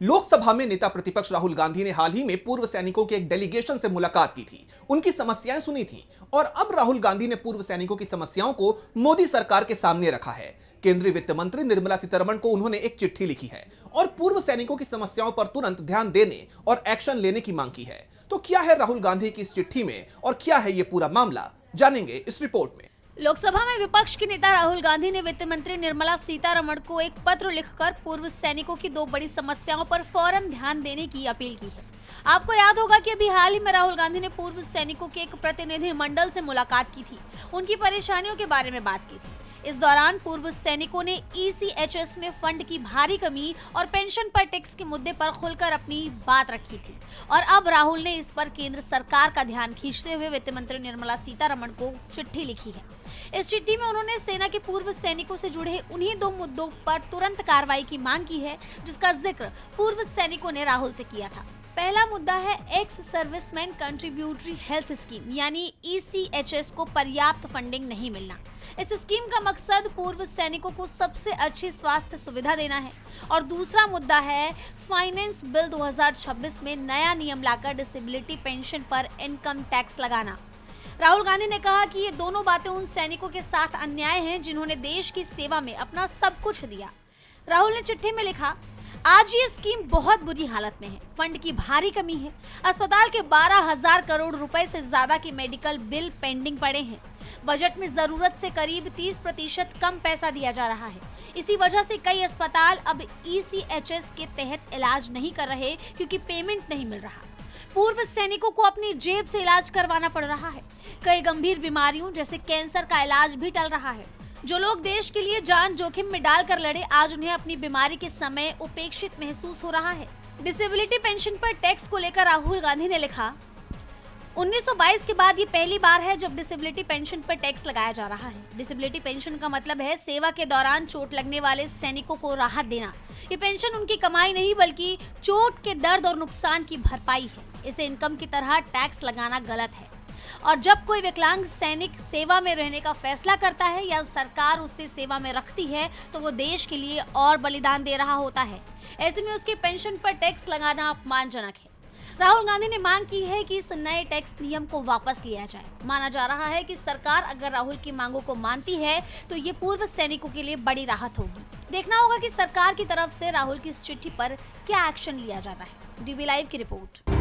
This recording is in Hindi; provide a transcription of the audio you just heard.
लोकसभा में नेता प्रतिपक्ष राहुल गांधी ने हाल ही में पूर्व सैनिकों के एक डेलीगेशन से मुलाकात की थी, उनकी समस्याएं सुनी थी और अब राहुल गांधी ने पूर्व सैनिकों की समस्याओं को मोदी सरकार के सामने रखा है। केंद्रीय वित्त मंत्री निर्मला सीतारमण को उन्होंने एक चिट्ठी लिखी है और पूर्व सैनिकों की समस्याओं पर तुरंत ध्यान देने और एक्शन लेने की मांग की है। तो क्या है राहुल गांधी की इस चिट्ठी में और क्या है ये पूरा मामला, जानेंगे इस रिपोर्ट में। लोकसभा में विपक्ष के नेता राहुल गांधी ने वित्त मंत्री निर्मला सीतारमण को एक पत्र लिखकर पूर्व सैनिकों की दो बड़ी समस्याओं पर फौरन ध्यान देने की अपील की है। आपको याद होगा कि अभी हाल ही में राहुल गांधी ने पूर्व सैनिकों के एक प्रतिनिधि मंडल से मुलाकात की थी, उनकी परेशानियों के बारे में बात की थी। इस दौरान पूर्व सैनिकों ने ECHS में फंड की भारी कमी और पेंशन पर टैक्स के मुद्दे पर खुलकर अपनी बात रखी थी और अब राहुल ने इस पर केंद्र सरकार का ध्यान खींचते हुए वित्त मंत्री निर्मला सीतारमण को चिट्ठी लिखी है। इस चिट्ठी में उन्होंने सेना के पूर्व सैनिकों से जुड़े उन्हीं दो मुद्दों पर तुरंत कार्रवाई की मांग की है जिसका जिक्र पूर्व सैनिकों ने राहुल से किया था। पहला मुद्दा है ex serviceman contributory health scheme यानी ECHS को पर्याप्त फंडिंग नहीं मिलना। इस स्कीम का मकसद पूर्व सैनिकों को सबसे अच्छी स्वास्थ्य सुविधा देना है। और दूसरा मुद्दा है फाइनेंस बिल 2026 में नया नियम लाकर डिसेबिलिटी पेंशन पर इनकम टैक्स लगाना। राहुल गांधी ने कहा कि ये दोनों बातें उन सैनिकों के साथ अन्याय हैं जिन्होंने देश की सेवा में अपना सब कुछ दिया। राहुल ने चिट्ठी में लिखा, आज ये स्कीम बहुत बुरी हालत में है, फंड की भारी कमी है, अस्पताल के 12,000 करोड़ रुपए से ज्यादा के मेडिकल बिल पेंडिंग पड़े हैं, बजट में जरूरत से करीब 30% कम पैसा दिया जा रहा है। इसी वजह से कई अस्पताल अब ECHS के तहत इलाज नहीं कर रहे क्योंकि पेमेंट नहीं मिल रहा। पूर्व सैनिकों को अपनी जेब से इलाज करवाना पड़ रहा है। कई गंभीर बीमारियों जैसे कैंसर का इलाज भी टल रहा है। जो लोग देश के लिए जान जोखिम में डालकर लड़े, आज उन्हें अपनी बीमारी के समय उपेक्षित महसूस हो रहा है। डिसेबिलिटी पेंशन पर टैक्स को लेकर राहुल गांधी ने लिखा, 1922 के बाद ये पहली बार है जब डिसेबिलिटी पेंशन पर टैक्स लगाया जा रहा है। डिसेबिलिटी पेंशन का मतलब है सेवा के दौरान चोट लगने वाले सैनिकों को राहत देना। ये पेंशन उनकी कमाई नहीं बल्कि चोट के दर्द और नुकसान की भरपाई है। इसे इनकम की तरह टैक्स लगाना गलत है। और जब कोई विकलांग सैनिक सेवा में रहने का फैसला करता है या सरकार उसे सेवा में रखती है तो वो देश के लिए और बलिदान दे रहा होता है। ऐसे में उसकी पेंशन पर टैक्स लगाना अपमानजनक है। राहुल गांधी ने मांग की है कि इस नए टैक्स नियम को वापस लिया जाए। माना जा रहा है कि सरकार अगर राहुल की मांगों को मानती है तो ये पूर्व सैनिकों के लिए बड़ी राहत होगी। देखना होगा कि सरकार की तरफ से राहुल की इस चिट्ठी पर क्या एक्शन लिया जाता है। DB लाइव की रिपोर्ट।